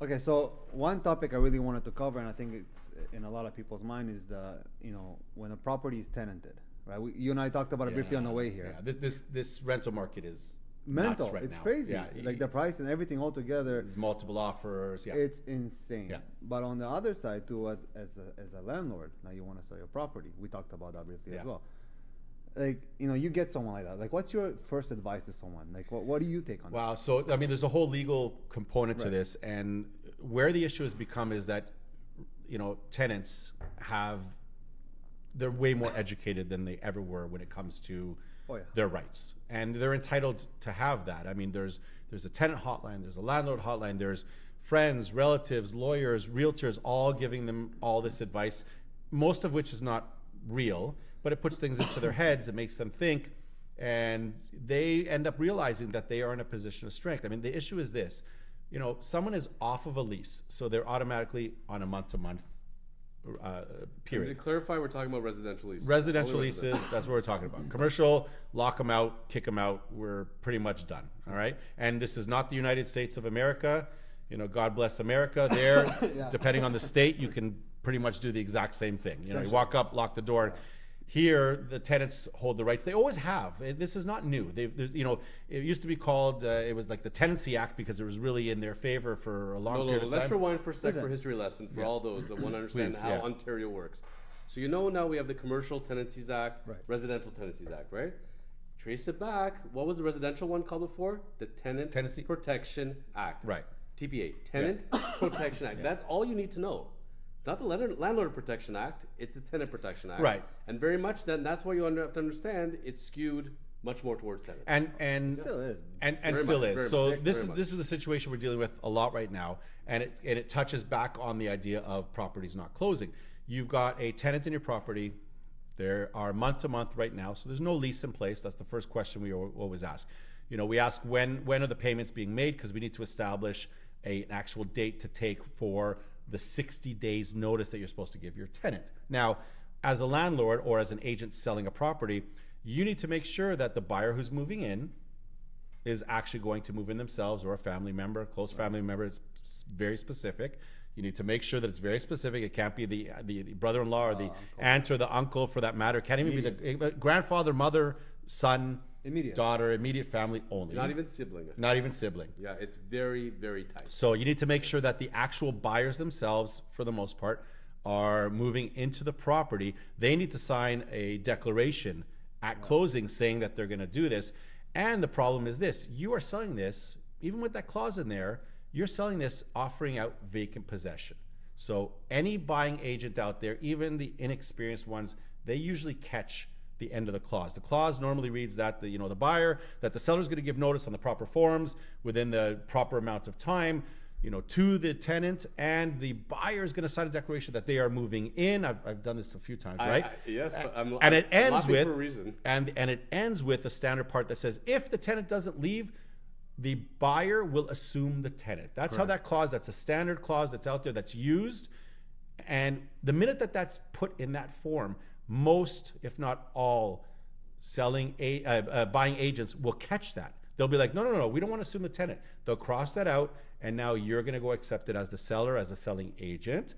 Okay, so one topic I really wanted to cover, and I think it's in a lot of people's mind, is when a property is tenanted, right? You and I talked about it briefly on the way here. Yeah, this rental market is Mental, nuts right it's now. crazy. Yeah, Like the price and everything all together, there's multiple offers. Yeah, it's insane. Yeah. But on the other side too, as a landlord, now you want to sell your property. We talked about that briefly Yeah. as well. Like, you get someone like that. Like, what's your first advice to someone? Like, what do you take on that? Wow. So I mean, there's a whole legal component to Right. this, and where the issue has become is that tenants they're way more educated than they ever were when it comes to Oh, yeah. their rights, and they're entitled to have that. I mean, there's a tenant hotline, there's a landlord hotline, there's friends, relatives, lawyers, realtors, all giving them all this advice, most of which is not real, but it puts things into their heads, it makes them think, and they end up realizing that they are in a position of strength. I mean, the issue is this, someone is off of a lease, so they're automatically on a month-to-month period. To clarify, we're talking about residential leases. Residential Only leases, residential. that's what we're talking about. Commercial, lock them out, kick them out, we're pretty much done, all right? And this is not the United States of America. God bless America. There, Yeah. depending on the state, you can pretty much do the exact same thing. You Essentially. walk up, lock the door. Here, the tenants hold the rights. They always have. This is not new. It used to be called, it was like the Tenancy Act because it was really in their favor for a long period of time. Let's rewind for a sec Listen. for history lesson for Yeah. all those that want to understand Please, how yeah. Ontario works. So now we have the Commercial Tenancies Act, Right. Residential Tenancies Act, right? Trace it back. What was the residential one called before? The Tenancy- Protection Act. Right. TPA, Tenant Protection Act. That's all you need to know. Not the Landlord Protection Act, it's the Tenant Protection Act. Right. And very much then that's why you have to understand it's skewed much more towards tenants. And Still is. and Very still much, is. very So much, this very is much. this is the situation we're dealing with a lot right now, and it touches back on the idea of properties not closing. You've got a tenant in your property. There are month to month right now, so there's no lease in place. That's the first question we always ask. We ask when are the payments being made, because we need to establish an actual date to take for the 60 days notice that you're supposed to give your tenant. Now, as a landlord or as an agent selling a property, you need to make sure that the buyer who's moving in is actually going to move in themselves, or a family member, a close family member. It's very specific. You need to make sure that it's very specific. It can't be the brother-in-law or the aunt or the uncle, for that matter. It can't even be the grandfather, mother, son, Immediate. daughter, immediate family only. Not even sibling. Not even sibling. Yeah, it's very, very tight. So you need to make sure that the actual buyers themselves, for the most part, are moving into the property. They need to sign a declaration at closing saying that they're going to do this. And the problem is this: you are selling this, even with that clause in there, you're selling this offering out vacant possession. So any buying agent out there, even the inexperienced ones, they usually catch the end of the clause. The clause normally reads that the buyer, that the seller is going to give notice on the proper forms within the proper amount of time, to the tenant, and the buyer is going to sign a declaration that they are moving in. I've done this a few times, right? Yes, but And it I'm ends laughing with for a reason. and it ends with a standard part that says if the tenant doesn't leave, the buyer will assume the tenant. That's how that clause. That's a standard clause that's out there that's used, and the minute that that's put in that form, most, if not all, buying agents will catch that. They'll be like, no, we don't want to assume the tenant. They'll cross that out, and now you're going to go accept it as the seller, as a selling agent,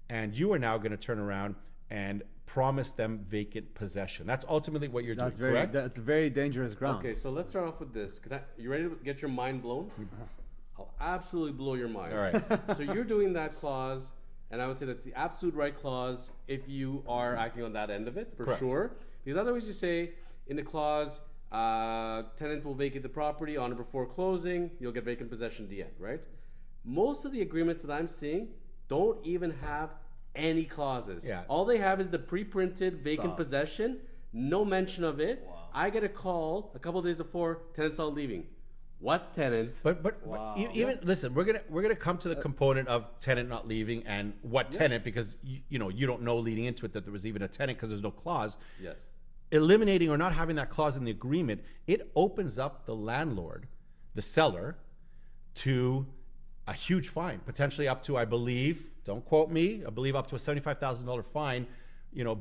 and you are now going to turn around and promise them vacant possession. That's ultimately what you're doing, correct? That's very dangerous ground. Okay, so let's start off with this. You ready to get your mind blown? I'll absolutely blow your mind. All right. So you're doing that clause, and I would say that's the absolute right clause if you are acting on that end of it, for Correct. sure. Because otherwise you say in the clause, tenant will vacate the property on or before closing, you'll get vacant possession at the end, right? Most of the agreements that I'm seeing don't even have any clauses. Yeah. All they have is the pre-printed vacant Stop. possession, no mention of it. Wow. I get a call a couple days before, tenant's not leaving. What tenant? But Wow. even listen, we're gonna come to the component of tenant not leaving and what tenant, because you don't know leading into it that there was even a tenant because there's no clause. Yes. Eliminating or not having that clause in the agreement, it opens up the landlord, the seller, to a huge fine, potentially up to, I believe, don't quote me, I believe up to a $75,000 fine,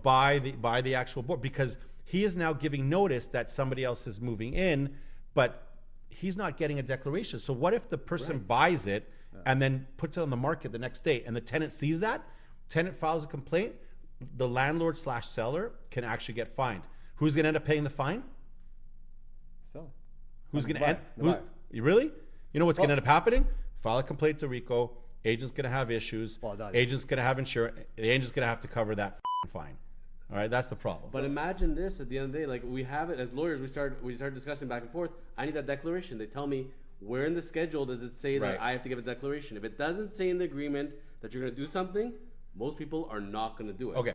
by the actual board, because he is now giving notice that somebody else is moving in, but he's not getting a declaration. So what if the person Right. buys it and then puts it on the market the next day, and the tenant sees that, tenant files a complaint, the landlord / seller can actually get fined. Who's going to end up paying the fine? So, Who's the going to end? buyer, the buyer. You really? You know what's going to Well- end up happening? File a complaint to RICO. Agent's going to have issues. Well, that- Agent's going to have insurance. The agent's going to have to cover that fine. All right, that's the problem. But imagine this: at the end of the day, like we have it as lawyers, we start discussing back and forth. I need that declaration. They tell me where in the schedule does it say Right. that I have to give a declaration. If it doesn't say in the agreement that you're going to do something, most people are not going to do it. Okay.